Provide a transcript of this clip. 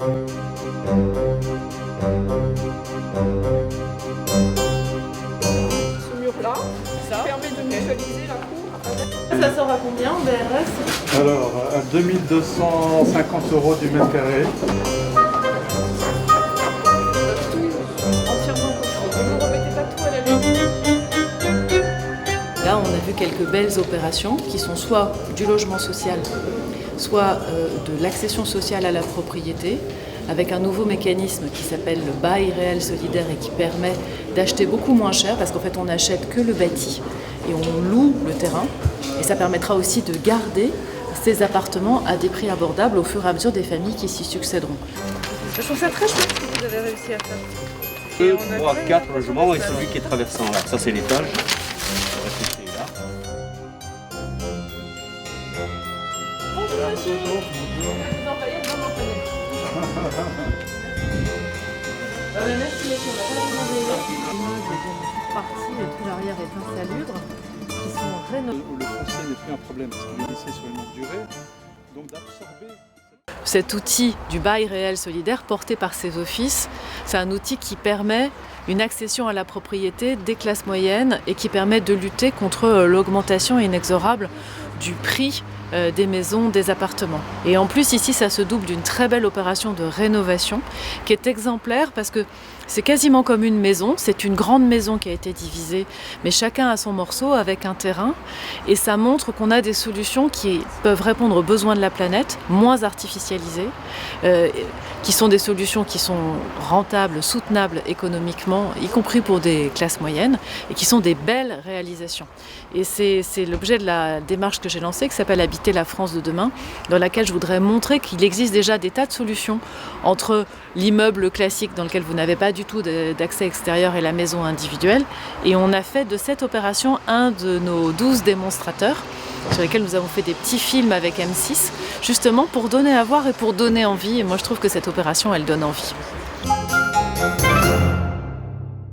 Ce mur-là, ça permet de mutualiser la cour. Ça sort à combien en BRS? Alors, à 2250 € du mètre carré. Entièrement construit. Vous ne remettez pas tout à la maison. Là, on a vu quelques belles opérations qui sont soit du logement social, soit de l'accession sociale à la propriété, avec un nouveau mécanisme qui s'appelle le bail réel solidaire et qui permet d'acheter beaucoup moins cher parce qu'en fait on n'achète que le bâti et on loue le terrain. Et ça permettra aussi de garder ces appartements à des prix abordables au fur et à mesure des familles qui s'y succéderont. Je trouve ça très chouette ce que vous avez réussi à faire. 2, 3, 4 logements et celui qui est traversant là. Ça c'est l'étage. Bonjour monsieur. Vous en voyez dans mon palais. Merci monsieur, on va pas demander. L'immeuble dont toute partie et tout l'arrière est insalubre, qui sont rénovés. Le foncier n'est plus un problème parce qu'il est laissé sur une longue durée. Donc d'absorber. Cet outil du bail réel solidaire porté par ces offices, c'est un outil qui permet une accession à la propriété des classes moyennes et qui permet de lutter contre l'augmentation inexorable du prix des maisons, des appartements. Et en plus ici ça se double d'une très belle opération de rénovation qui est exemplaire parce que c'est quasiment comme une maison, c'est une grande maison qui a été divisée, mais chacun a son morceau avec un terrain et ça montre qu'on a des solutions qui peuvent répondre aux besoins de la planète, moins artificialisées, qui sont des solutions qui sont rentables, soutenables économiquement, y compris pour des classes moyennes, et qui sont des belles réalisations. Et c'est l'objet de la démarche que j'ai lancée, qui s'appelle Habiter la France de demain, dans laquelle je voudrais montrer qu'il existe déjà des tas de solutions entre l'immeuble classique dans lequel vous n'avez pas du tout d'accès extérieur et la maison individuelle. Et on a fait de cette opération un de nos 12 démonstrateurs, sur lesquels nous avons fait des petits films avec M6, justement pour donner à voir et pour donner envie. Et moi je trouve que cette opération, elle donne envie.